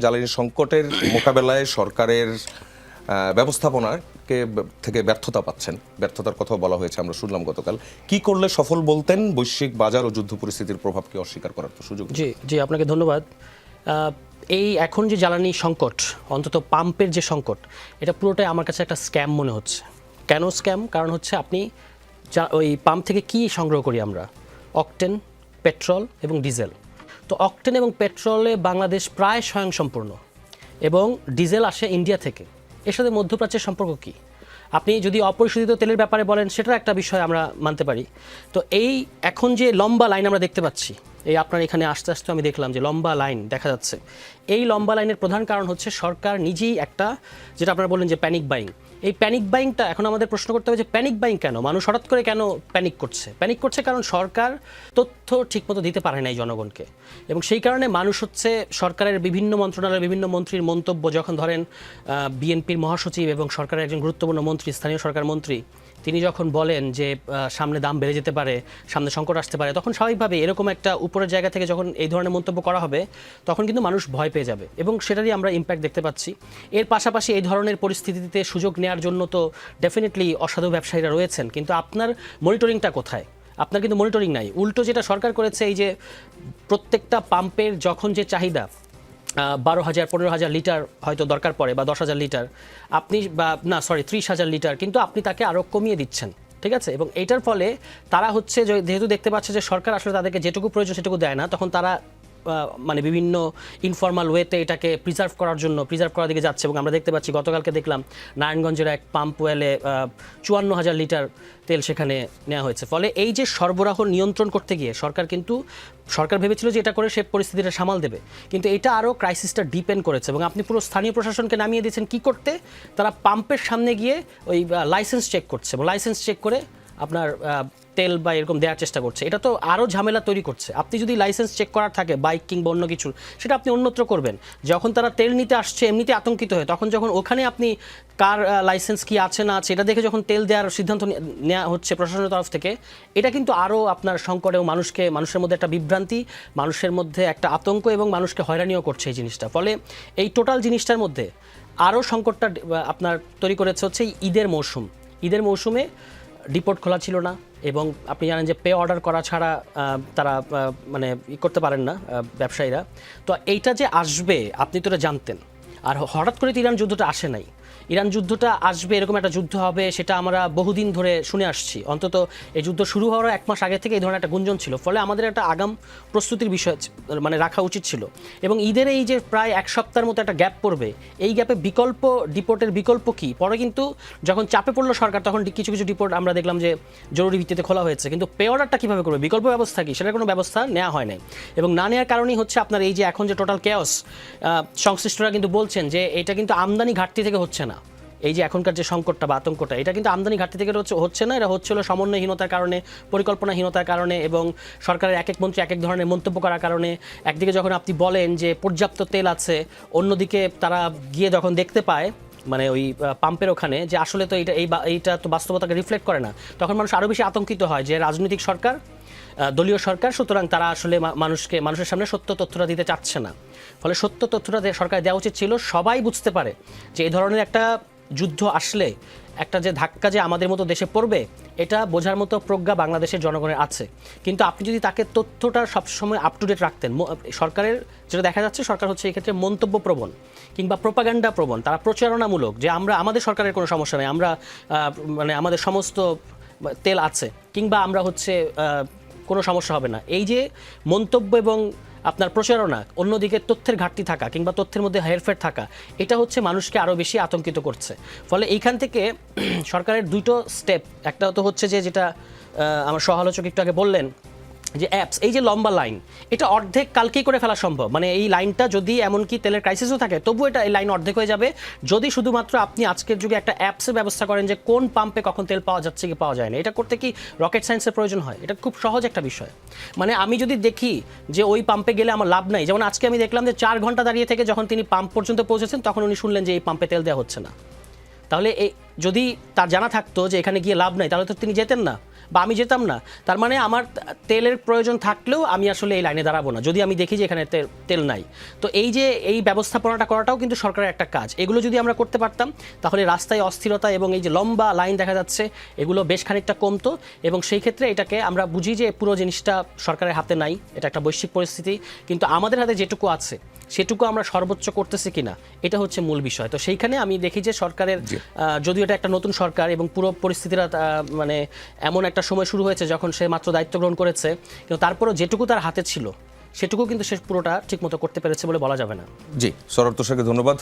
জ্বালানি সংকটের মোকাবেলায় সরকারের ব্যবস্থাপনাকে থেকে ব্যর্থতা পাচ্ছেন, ব্যর্থতার কথা বলা হয়েছে, আমরা শুনলাম গতকাল। কি করলে সফল বলতেন? বৈশ্বিক বাজার ও যুদ্ধ পরিস্থিতির প্রভাবকে অস্বীকার করার তো সুযোগ। জি জি, আপনাকে ধন্যবাদ। এই এখন যে জ্বালানি সংকট, অন্তত পাম্পের যে সংকট, এটা পুরোটাই আমার কাছে একটা স্ক্যাম মনে হচ্ছে। কেন স্ক্যাম? কারণ হচ্ছে আপনি ওই পাম্প থেকে কি সংগ্রহ করি আমরা? অকটেন, পেট্রোল এবং ডিজেল। তো অকটেন এবং পেট্রোলে বাংলাদেশ প্রায় স্বয়ংসম্পূর্ণ এবং ডিজেল আসে ইন্ডিয়া থেকে। এর সাথে মধ্যপ্রাচ্যের সম্পর্ক কী? আপনি যদি অপরিশোধিত তেলের ব্যাপারে বলেন, সেটার একটা বিষয় আমরা মানতে পারি। তো এই এখন যে লম্বা লাইন আমরা দেখতে পাচ্ছি, এই আপনার এখানে আস্তে আস্তে আমি দেখলাম যে লম্বা লাইন দেখা যাচ্ছে। এই লম্বা লাইনের প্রধান কারণ হচ্ছে সরকার নিজেই একটা, যেটা আপনারা বললেন যে প্যানিক বাইং, এই প্যানিক বাইংটা এখন আমাদের প্রশ্ন করতে হবে যে প্যানিক বাইং কেন? মানুষ হঠাৎ করে কেন প্যানিক করছে? প্যানিক করছে কারণ সরকার তথ্য ঠিকমতো দিতে পারে নাই জনগণকে, এবং সেই কারণে মানুষ হচ্ছে সরকারের বিভিন্ন মন্ত্রণালয়ের বিভিন্ন মন্ত্রীর মন্তব্য, যখন ধরেন বিএনপির মহাসচিব এবং সরকারের একজন গুরুত্বপূর্ণ মন্ত্রী, স্থানীয় সরকার মন্ত্রী, তিনি যখন বলেন যে সামনে দাম বেড়ে যেতে পারে, সামনে সংকট আসতে পারে, তখন স্বাভাবিকভাবে এরকম একটা উপরের জায়গা থেকে যখন এই ধরনের মন্তব্য করা হবে, তখন কিন্তু মানুষ ভয় পেয়ে যাবে, এবং সেটারই আমরা ইম্প্যাক্ট দেখতে পাচ্ছি। এর পাশাপাশি এই ধরনের পরিস্থিতিতে সুযোগ নেওয়ার জন্য তো ডেফিনেটলি অসাধু ব্যবসায়ীরা রয়েছেন, কিন্তু আপনার মনিটরিংটা কোথায়? আপনার কিন্তু মনিটরিং নাই। উল্টো যেটা সরকার করেছে, এই যে প্রত্যেকটা পাম্পের যখন যে চাহিদা 12,000 15,000 লিটার হয়তো দরকার পড়ে, বা 10,000 লিটার, আপনি 30,000 লিটার, কিন্তু আপনি তাকে আরও কমিয়ে দিচ্ছেন, ঠিক আছে? এবং এইটার ফলে তারা হচ্ছে যেহেতু দেখতে পাচ্ছে যে সরকার আসলে তাদেরকে যেটুকু প্রয়োজন সেটুকু দেয় না, তখন তারা মানে বিভিন্ন ইনফর্মাল ওয়েতে এটাকে প্রিজার্ভ করার দিকে যাচ্ছে। এবং আমরা দেখতে পাচ্ছি, গতকালকে দেখলাম নারায়ণগঞ্জের এক পাম্প ওয়েলে 54,000 লিটার তেল সেখানে নেওয়া হয়েছে। ফলে এই যে সরবরাহ নিয়ন্ত্রণ করতে গিয়ে সরকার ভেবেছিল যে এটা করে সে পরিস্থিতিটা সামাল দেবে, কিন্তু এটা আরও ক্রাইসিসটা ডিপেন্ড করেছে। এবং আপনি পুরো স্থানীয় প্রশাসনকে নামিয়ে দিয়েছেন কি করতে? তারা পাম্পের সামনে গিয়ে ওই লাইসেন্স চেক করছে, এবং লাইসেন্স চেক করে আপনার তেল বা এরকম দেওয়ার চেষ্টা করছে। এটা তো আরও ঝামেলা তৈরি করছে। আপনি যদি লাইসেন্স চেক করার থাকে বাইক কিংবা অন্য কিছুর, সেটা আপনি অন্যত্র করবেন। যখন তারা তেল নিতে আসছে এমনিতে আতঙ্কিত হয়ে, তখন যখন ওখানে আপনি কার লাইসেন্স কি আছে না আছে এটা দেখে যখন তেল দেওয়ার সিদ্ধান্ত নেওয়া হচ্ছে প্রশাসনের তরফ থেকে, এটা কিন্তু আরও আপনার সংকটে মানুষের মধ্যে একটা বিভ্রান্তি, মানুষের মধ্যে একটা আতঙ্ক, এবং মানুষকে হয়রানিও করছে এই জিনিসটা। ফলে এই টোটাল জিনিসটার মধ্যে আরও সংকটটা আপনার তৈরি করেছে হচ্ছে ঈদের মৌসুমে ডিপোর্ট খোলা ছিল না, এবং আপনি জানেন যে পে অর্ডার করা ছাড়া তারা মানে করতে পারেন না ব্যবসায়ীরা। তো এইটা যে আসবে আপনি তো এটা জানতেন, আর হঠাৎ করে তো ইরান যুদ্ধটা আসে নাই। ইরান যুদ্ধটা আসবে, এরকম একটা যুদ্ধ হবে, সেটা আমরা বহুদিন ধরে শুনে আসছি। অন্তত এই যুদ্ধ শুরু হওয়ার 1 মাস আগে থেকে এই ধরনের একটা গুঞ্জন ছিল। ফলে আমাদের একটা আগাম প্রস্তুতির বিষয় মানে রাখা উচিত ছিল। এবং ঈদের এই যে প্রায় 1 সপ্তাহের মতো একটা গ্যাপ পড়বে, এই গ্যাপে ডিপোর্টের বিকল্প কি? পরে কিন্তু যখন চাপে পড়লো সরকার, তখন কিছু কিছু ডিপোর্ট আমরা দেখলাম যে জরুরি ভিত্তিতে খোলা হয়েছে, কিন্তু পে অর্ডারটা কীভাবে করবে? বিকল্প ব্যবস্থা কি? সেটার কোনো ব্যবস্থা নেওয়া হয় নাই। এবং না নেওয়ার কারণেই হচ্ছে আপনার এই যে এখন যে টোটাল কেওস, সংশ্লিষ্টরা কিন্তু বলছেন যে এটা কিন্তু আমদানি ঘাটতি থেকে হচ্ছে না। এই যে এখনকার যে সংকটটা বা আতঙ্কটা, এটা কিন্তু আমদানি ঘাটতি থেকে হচ্ছে না, এটা হচ্ছিল সমন্বয়হীনতার কারণে, পরিকল্পনাহীনতার কারণে, এবং সরকারের এক মন্ত্রী এক ধরনের মন্তব্য করার কারণে। একদিকে যখন আপনি বলেন যে পর্যাপ্ত তেল আছে, অন্যদিকে তারা গিয়ে যখন দেখতে পায় মানে ওই পাম্পের ওখানে যে আসলে তো এইটা তো বাস্তবতাকে রিফ্লেক্ট করে না, তখন মানুষ আরও বেশি আতঙ্কিত হয় যে রাজনৈতিক সরকার, দলীয় সরকার, সুতরাং তারা আসলে মানুষের সামনে সত্য তথ্যটা দিতে চাচ্ছে না। ফলে সত্য তথ্যটা সরকার দেওয়া উচিত ছিল, সবাই বুঝতে পারে যে এই ধরনের একটা যুদ্ধ আসলে একটা যে ধাক্কা যে আমাদের মতো দেশে পড়বে, এটা বোঝার মতো প্রজ্ঞা বাংলাদেশের জনগণের আছে। কিন্তু আপনি যদি তাকে তথ্যটা সবসময় আপ টু ডেট রাখতেন, সরকারের যেটা দেখা যাচ্ছে, সরকার হচ্ছে এই ক্ষেত্রে মন্তব্য প্রবণ কিংবা প্রোপাগান্ডা প্রবণ, তারা প্রচারণামূলক, যে আমাদের সরকারের কোনো সমস্যা নেই, আমরা মানে আমাদের সমস্ত তেল আছে, কিংবা আমরা হচ্ছে কোনো সমস্যা হবে না। এই যে মন্তব্য এবং আপনার প্রচারণা, অন্যদিকে তথ্যের ঘাটতি থাকা কিংবা তথ্যের মধ্যে হেরফের থাকা, এটা হচ্ছে মানুষকে আরও বেশি আতঙ্কিত করছে। ফলে এইখান থেকে সরকারের দুটো স্টেপ, একটা তো হচ্ছে যেটা আমার সহালোচক একটু আগে বললেন যে অ্যাপস, এই যে লম্বা লাইন, এটা অর্ধেক কালকেই করে ফেলা সম্ভব। মানে এই লাইনটা যদি এমনকি তেলের ক্রাইসিসও থাকে, তবু এই লাইন অর্ধেক হয়ে যাবে যদি শুধুমাত্র আপনি আজকের যুগে একটা অ্যাপসের ব্যবস্থা করেন যে কোন পাম্পে কখন তেল পাওয়া যাচ্ছে কি পাওয়া যায় না। এটা করতে কি রকেট সায়েন্সের প্রয়োজন হয়? এটা খুব সহজ একটা বিষয়। মানে আমি যদি দেখি যে ওই পাম্পে গেলে আমার লাভ নাই, যেমন আজকে আমি দেখলাম যে 4 ঘন্টা দাঁড়িয়ে থেকে যখন তিনি পাম্প পর্যন্ত পৌঁছেছেন, তখন উনি শুনলেন যে এই পাম্পে তেল দেওয়া হচ্ছে না। তাহলে যদি তার জানা থাকতো যে এখানে গিয়ে লাভ নাই, তাহলে তো তিনি যেতেন না, বা আমি যেতাম না, তার মানে আমার তেলের প্রয়োজন থাকলেও আমি আসলে এই লাইনে দাঁড়াবো না যদি আমি দেখি যে এখানে তেল নাই। তো এই যে এই ব্যবস্থাপনাটা করাটাও কিন্তু সরকারের একটা কাজ। এগুলো যদি আমরা করতে পারতাম তাহলে রাস্তায় অস্থিরতা এবং এই যে লম্বা লাইন দেখা যাচ্ছে এগুলো বেশ খানিকটা কমতো। এবং সেই ক্ষেত্রে এটাকে আমরা বুঝি যে পুরো জিনিসটা সরকারের হাতে নাই, এটা একটা বৈশ্বিক পরিস্থিতি, কিন্তু আমাদের হাতে যেটুকু আছে সেটুকু আমরা সর্বোচ্চ করতেছি কিনা এটা হচ্ছে মূল বিষয়। তো সেইখানে আমি দেখি যে সরকারের যদিও এটা একটা নতুন সরকার এবং পুরো পরিস্থিতিটা মানে এমন একটা সময় শুরু হয়েছে যখন সে মাত্র দায়িত্ব গ্রহণ করেছে, কিন্তু তারপরও যেটুকু তার হাতে ছিল সেটুকু কিন্তু সে পুরোটা ঠিকমতো করতে পেরেছে বলে বলা যাবে না। জি, সরোয়ার তুষারকে ধন্যবাদ।